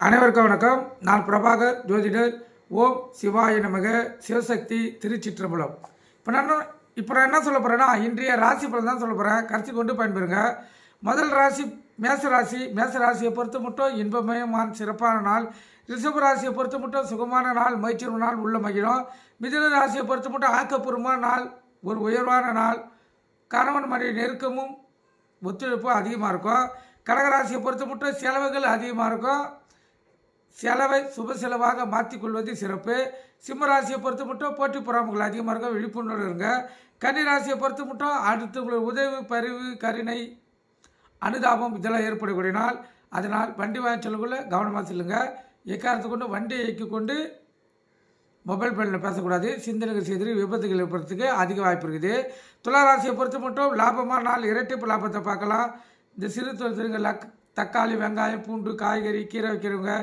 அனைவருக்கும் வணக்கம். நான் பிரபாகர் ஜோதிடர். ஓம் சிவாய நமக. சிவசக்தி திருச்சிற்றம்பலம். இப்போ நான் என்ன சொல்ல போகிறேன்னா, இன்றைய ராசி பலன் தான் சொல்ல போகிறேன். கருத்து கொண்டு பயன்பெறுங்க. முதல் ராசி மேசராசி. மேசராசியை பொறுத்த மட்டும் இன்பமயமான சிறப்பான நாள். ரிஷப ராசியை பொறுத்த மட்டும் சுகமான நாள், மகிழ்ச்சியான நாள், உள்ள மகிழும். மிதுன ராசியை பொறுத்த மட்டும் ஆக்கப்பூர்வமான நாள், ஒரு உயர்வான நாள். கணவன் மனைவி நெருக்கமும் ஒத்துழைப்பும் அதிகமாக இருக்கும். கடகராசியை பொறுத்த மட்டும் செலவுகள் அதிகமாக இருக்கும். செலவை சுப செலவாக மாற்றிக்கொள்வது சிறப்பு. சிம்மராசியை பொறுத்த மட்டும் போட்டி பொறாமைகள் அதிகமாக இருக்கும். விழிப்புணர்வு இருங்க. கன்னிராசியை பொறுத்த மட்டும் அடுத்தவங்களோட உதவி, பரிவு, கருணை, அனுதாபம் இதெல்லாம் ஏற்படக்கூடிய நாள். அதனால் வண்டி வாங்கி செல்லக்குள்ள கவனமாக செல்லுங்க. எக்காரத்தை கொண்டு வண்டியை இயக்கி கொண்டு மொபைல் ஃபோனில் பேசக்கூடாது. சிந்தனைகள் செய்து விபத்துகள் ஏற்படுறதுக்கு அதிக வாய்ப்பு இருக்குது. துளாராசியை பொறுத்த மட்டும் லாபமான நாள். இரட்டிப்பு லாபத்தை பார்க்கலாம். இந்த சிறு தொழில் தக்காளி, வெங்காயம், பூண்டு, காய்கறி, கீரை வைக்கிறவங்க,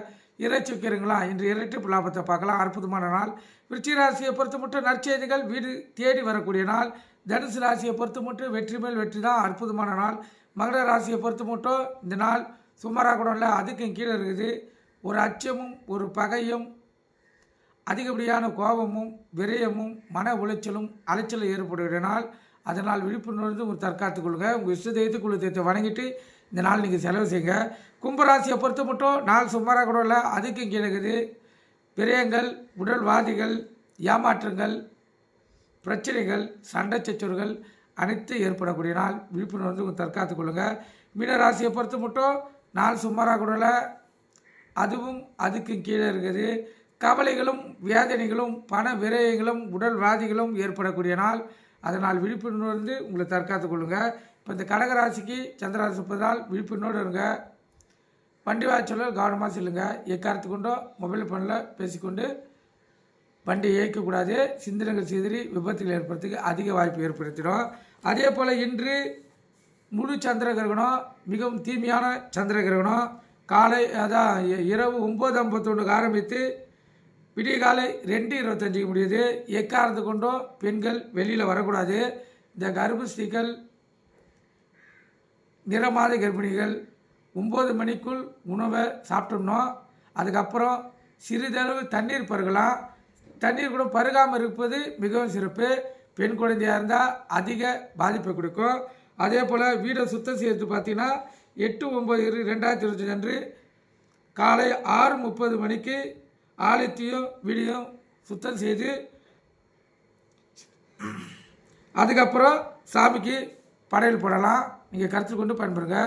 இறைச்சி வைக்கிறவங்களா இன்று இரட்டிப்பு லாபத்தை பார்க்கலாம். அற்புதமான நாள். விருச்சிக ராசியை பொறுத்த மட்டும் நற்செய்திகள் வீடு தேடி வரக்கூடிய நாள். தனுசு ராசியை பொறுத்த மட்டும் வெற்றி மேல் வெற்றி தான். அற்புதமான நாள். மகர ராசியை பொறுத்த மட்டும் இந்த நாள் சுமாராக கூட இல்லை, அதுக்கும் கீழே இருக்குது. ஒரு அச்சமும் ஒரு பகையும் அதிகப்படியான கோபமும் விரயமும் மன உளைச்சலும் அலைச்சலும் ஏற்படுகிற நாள். அதனால் விழிப்புணர்வு ஒரு தற்காத்து கொள்ளுங்க. உங்கள் இஷ்ட தெய்வத்தை குழு தெய்வத்தை வணங்கிட்டு இந்த நாள் நீங்கள் செலவு செய்யுங்க. கும்பராசியை பொறுத்த மட்டும் நாள் சுமாராக கூட இல்லை, அதுக்கும் கீழகுது. விரயங்கள், உடல்வாதிகள், ஏமாற்றங்கள், பிரச்சனைகள், சண்டை சச்சரவுகள் அனைத்து ஏற்படக்கூடிய நாள். விழிப்புணர்வு தற்காத்து கொள்ளுங்கள். மீனராசியை பொறுத்த மட்டும் நாள் சுமாராக கூட இல்லை, அதுவும் அதுக்கும் கீழே இருக்குது. கவலைகளும் வேதனைகளும் பண விரயங்களும் உடல்வாதிகளும் ஏற்படக்கூடிய நாள். அதனால் விழிப்புணர்வு உங்களை தற்காத்து கொள்ளுங்கள். இப்போ இந்த கடகராசிக்கு சந்திராசி இருப்பதால் விழிப்புணர்வோடு இருங்க. வண்டி வாய்ச்சொல்ல கவனமாக செல்லுங்க. எக்காரத்து கொண்டோ மொபைல் ஃபோனில் பேசிக்கொண்டு வண்டியை இயக்கக்கூடாது. சிந்தனைகள் சிதறி விபத்துகள் ஏற்படுறதுக்கு அதிக வாய்ப்பு ஏற்படுத்திடும். அதே போல் இன்று முழு சந்திர கிரகணம், மிகவும் தீமையான சந்திர கிரகணம். காலை அதான் இரவு 9:51 ஆரம்பித்து விடிய காலை 2:25 முடியுது. எக்காரத்து கொண்டும் பெண்கள் வெளியில் வரக்கூடாது. இந்த கர்ப்பஸ்திகள், நிறமாத கர்ப்பிணிகள் 9 மணிக்குள் உணவை சாப்பிட்டோம்னோ அதுக்கப்புறம் சிறிதளவு தண்ணீர் பருகலாம். தண்ணீர் கூட பருகாமல் இருப்பது மிகவும் சிறப்பு. பெண் குழந்தையாக இருந்தால் அதிக பாதிப்பை கொடுக்கும். அதே போல் வீடை சுத்தம் செய்யறது பார்த்தீங்கன்னா 8/9/2025 அன்று காலை 6:30 மணிக்கு ஆலயத்தையும் வீடையும் சுத்தம் செய்து அதுக்கப்புறம் சாமிக்கு படையல் போடலாம். நீங்கள் கருத்தில் கொண்டு பயன்படுங்க.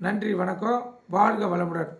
நன்றி, வணக்கம். வாழ்க வளமுடன்.